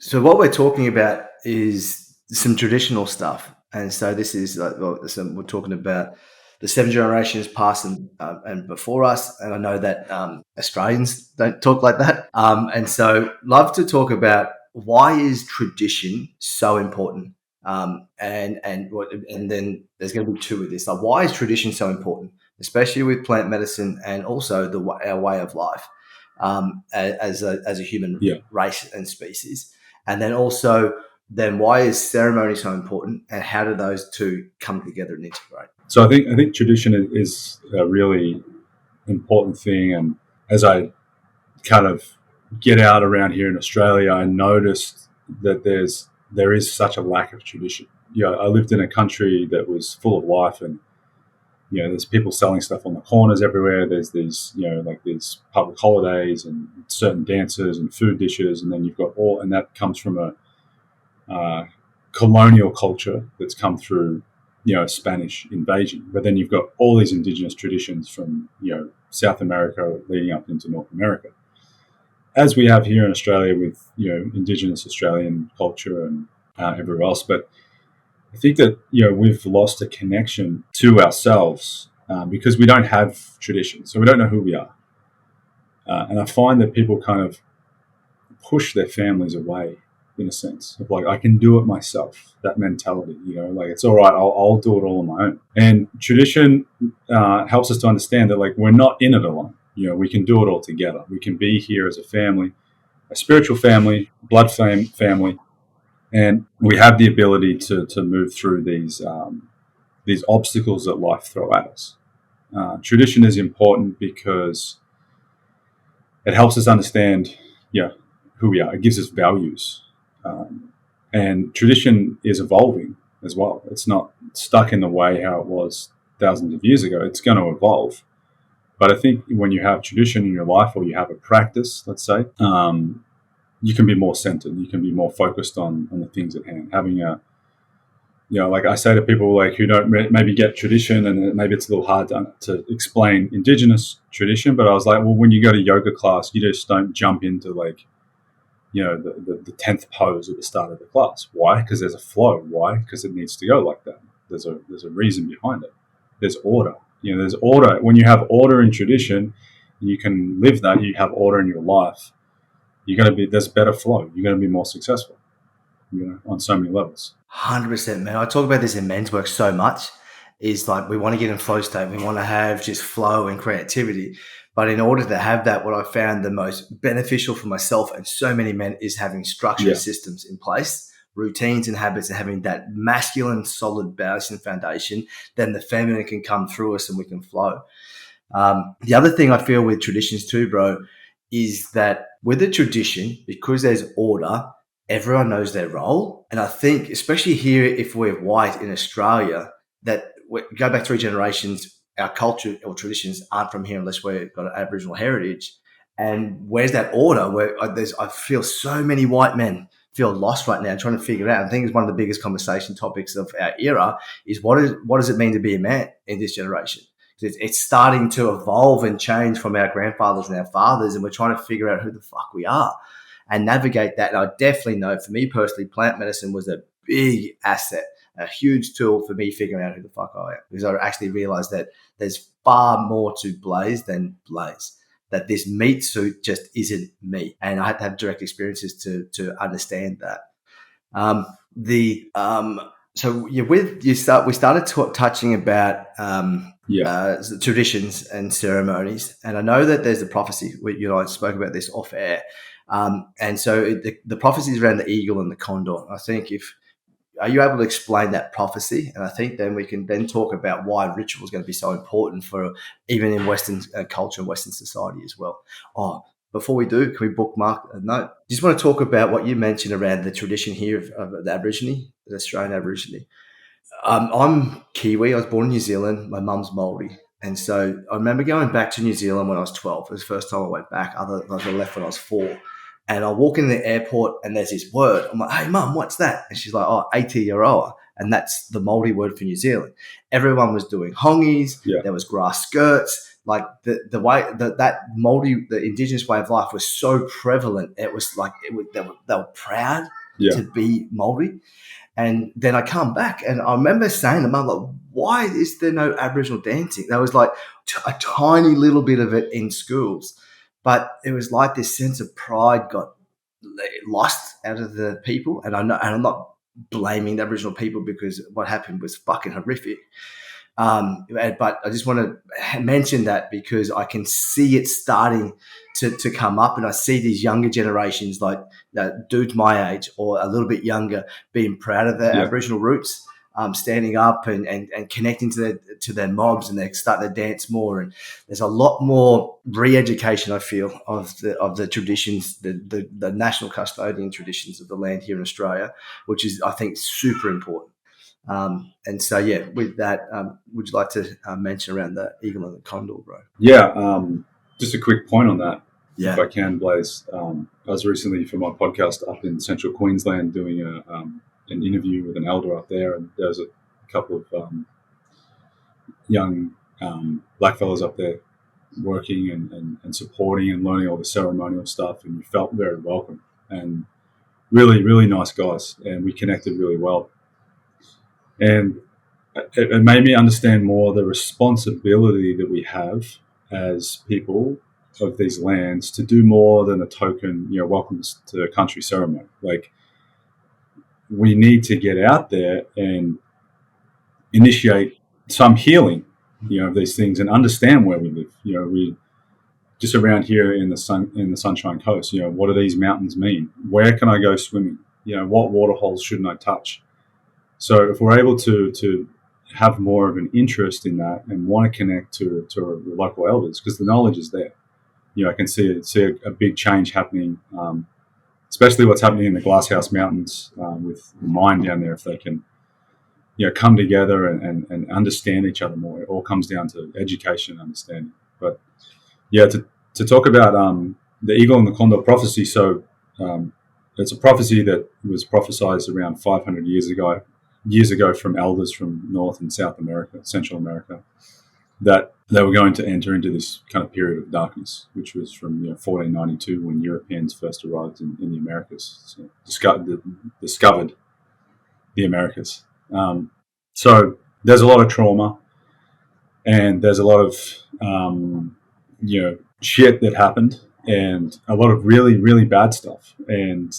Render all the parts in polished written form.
So what we're talking about is some traditional stuff, and so this is we're talking about the seven generations past and before us. And I know that Australians don't talk like that, and so love to talk about why is tradition so important. And then there's going to be two with this. Like, why is tradition so important, especially with plant medicine and also our way of life as a human Yeah. race and species? And then also, then why is ceremony so important, and how do those two come together and integrate? So I think tradition is a really important thing, and as I kind of get out around here in Australia, I noticed that there is such a lack of tradition. I lived in a country that was full of life, and there's people selling stuff on the corners everywhere. There's these like these public holidays and certain dances and food dishes, and then you've got and that comes from a colonial culture that's come through Spanish invasion. But then you've got all these indigenous traditions from South America leading up into North America, as we have here in Australia with indigenous Australian culture and everywhere else. But I think that we've lost a connection to ourselves because we don't have tradition, so we don't know who we are. And I find that people kind of push their families away, in a sense of like, I can do it myself. That mentality, like, it's all right. I'll do it all on my own. And tradition helps us to understand that, like, we're not in it alone. We can do it all together. We can be here as a family, a spiritual family, blood family. And we have the ability to move through these obstacles that life throw at us. Tradition is important because it helps us understand, who we are. It gives us values, and tradition is evolving as well. It's not stuck in the way how it was thousands of years ago. It's going to evolve. But I think when you have tradition in your life, or you have a practice, let's say, you can be more centered. You can be more focused on the things at hand. Having like I say to people like who don't maybe get tradition, and maybe it's a little hard to explain indigenous tradition, but I was like, well, when you go to yoga class, you just don't jump into like, the 10th pose at the start of the class. Why? Because there's a flow. Why? Because it needs to go like that. There's a reason behind it. There's order. There's order. When you have order in tradition, you can live that. You have order in your life. There's better flow. You're going to be more successful, on so many levels. 100%, man. I talk about this in men's work so much. Is like, we want to get in flow state. We want to have just flow and creativity. But in order to have that, what I found the most beneficial for myself and so many men is having structured systems in place, routines and habits, and having that masculine, solid base and foundation. Then the feminine can come through us and we can flow. The other thing I feel with traditions too, bro, is that with a tradition, because there's order, everyone knows their role. And I think, especially here, if we're white in Australia, that we go back 3 generations, our culture or traditions aren't from here unless we've got an Aboriginal heritage. And where's that order? Where I feel so many white men feel lost right now, trying to figure it out. I think it's one of the biggest conversation topics of our era is what does it mean to be a man in this generation? It's starting to evolve and change from our grandfathers and our fathers, and we're trying to figure out who the fuck we are and navigate that. And I definitely know, for me personally, plant medicine was a big asset, a huge tool for me figuring out who the fuck I am, because I actually realized that there's far more to Blase than Blase, that this meat suit just isn't me. And I had to have direct experiences to understand that. We started touching about traditions and ceremonies, and I know that there's a prophecy. I spoke about this off air, and so the prophecy is around the eagle and the condor. I think are you able to explain that prophecy? And I think then we can then talk about why ritual is going to be so important for even in Western culture and Western society as well. Oh, before we do, can we bookmark a note? Just want to talk about what you mentioned around the tradition here of the Aborigine, the Australian Aborigine. I'm Kiwi. I was born in New Zealand. My mum's Maori. And so I remember going back to New Zealand when I was 12. It was the first time I went back. I left when I was 4. And I walk in the airport and there's this word. I'm like, hey, Mum, what's that? And she's like, oh, Aotearoa. And that's the Māori word for New Zealand. Everyone was doing hongies. Yeah. There was grass skirts. like the way that the indigenous way of life was so prevalent. It was like they were proud to be Maori. And then I come back and I remember saying to Mum, like, why is there no Aboriginal dancing? There was like a tiny little bit of it in schools, but it was like this sense of pride got lost out of the people. And I'm not blaming the Aboriginal people because what happened was fucking horrific. But I just want to mention that because I can see it starting to come up, and I see these younger generations, like dudes my age or a little bit younger, being proud of their Aboriginal roots, standing up and connecting to their mobs, and they start to dance more. And there's a lot more re-education, I feel, of the traditions, the national custodian traditions of the land here in Australia, which is, I think, super important. And so, with that, would you like to mention around the eagle and the condor, bro? Yeah, just a quick point on that, if I can, Blase. I was recently, for my podcast, up in central Queensland doing an interview with an elder up there, and there was a couple of young blackfellas up there working and supporting and learning all the ceremonial stuff, and we felt very welcome and really, really nice guys, and we connected really well. And it made me understand more the responsibility that we have as people of these lands to do more than a token, welcome to the country ceremony. Like, we need to get out there and initiate some healing, of these things, and understand where we live. We just around here in the Sunshine Coast. What do these mountains mean? Where can I go swimming? What water holes shouldn't I touch? So if we're able to have more of an interest in that and want to connect to the local elders, because the knowledge is there, I can see a big change happening, especially what's happening in the Glasshouse Mountains with the mine down there. If they can, come together and understand each other more, it all comes down to education and understanding. But to talk about the eagle and the condor prophecy. So it's a prophecy that was prophesied around 500 years ago from elders from North and South America, Central America, that they were going to enter into this kind of period of darkness, which was from 1492, when Europeans first arrived in the Americas, so discovered the Americas. So there's a lot of trauma, and there's a lot of shit that happened, and a lot of really, really bad stuff. And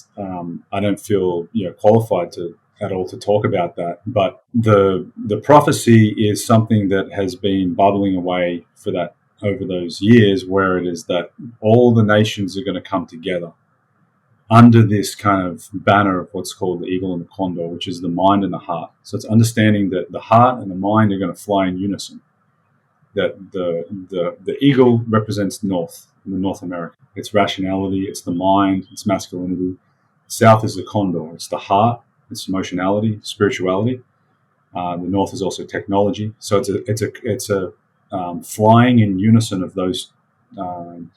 I don't feel qualified at all to talk about that, but the prophecy is something that has been bubbling away for that over those years, where it is that all the nations are going to come together under this kind of banner of what's called the eagle and the condor, which is the mind and the heart. So it's understanding that the heart and the mind are going to fly in unison. That the eagle represents North America. It's rationality, it's the mind, it's masculinity. South is the condor, it's the heart, it's emotionality, spirituality. The North is also technology. So it's a flying in unison of those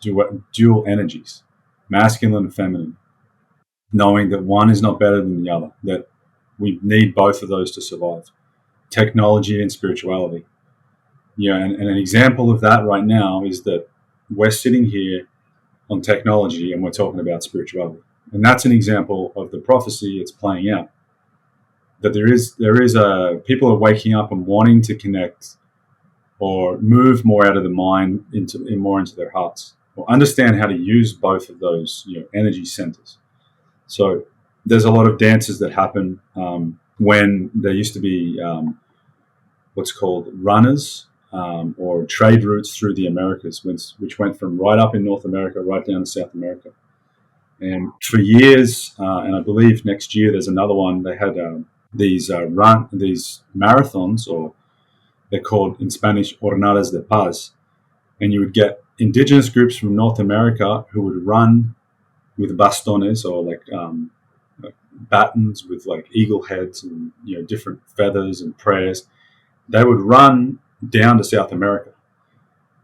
dual energies, masculine and feminine, knowing that one is not better than the other, that we need both of those to survive. Technology and spirituality. And an example of that right now is that we're sitting here on technology and we're talking about spirituality. And that's an example of the prophecy it's playing out. That there is people are waking up and wanting to connect or move more out of the mind more into their hearts, or understand how to use both of those energy centers. So there's a lot of dances that happen when there used to be what's called runners or trade routes through the Americas, which went from right up in North America right down to South America. And for years, and I believe next year there's another one, they had these marathons, or they're called in Spanish Jornadas de Paz, and you would get indigenous groups from North America who would run with bastones, or like batons with like eagle heads and different feathers and prayers. They would run down to South America,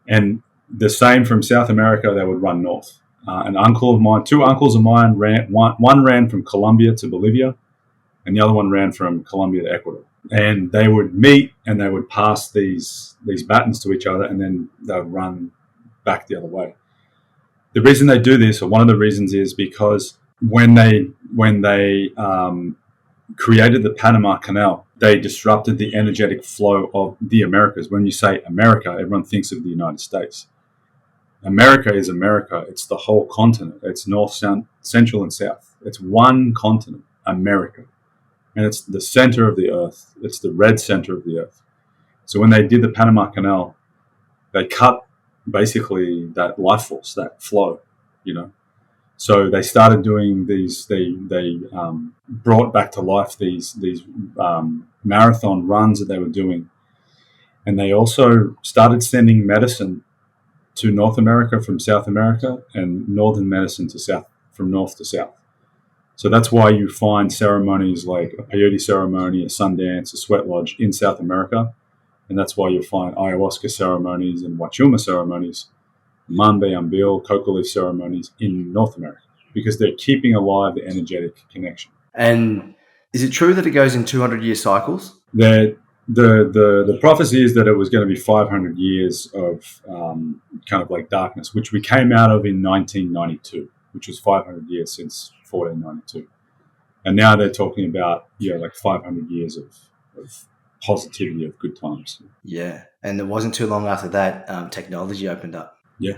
and the same from South America they would run north. Two uncles of mine ran. One ran from Colombia to Bolivia, and the other one ran from Colombia to Ecuador. and they would meet and they would pass these batons to each other, and then they would run back the other way. The reason they do this, or one of the reasons, is because when they created the Panama Canal, they disrupted the energetic flow of the Americas. When you say America, everyone thinks of the United States. America is America. It's the whole continent. It's north, south, central, and south. It's one continent, America. And it's the center of the earth. It's the red center of the earth. So when they did the Panama Canal, they cut basically that life force, that flow, you know. So they started doing these. They brought back to life these marathon runs that they were doing, and they also started sending medicine to North America from South America, and northern medicine to south, from north to south. So that's why you find ceremonies like a peyote ceremony, a Sundance, a sweat lodge in South America, and that's why you'll find ayahuasca ceremonies and wachuma ceremonies, Mambe Ambil, coca leaf ceremonies in North America, because they're keeping alive the energetic connection. And is it true that it goes in 200-year cycles? The prophecy is that it was going to be 500 years of kind of like darkness, which we came out of in 1992, which was 500 years since 1492. And now they're talking about, like 500 years of positivity, of good times. Yeah. And it wasn't too long after that, technology opened up. Yeah.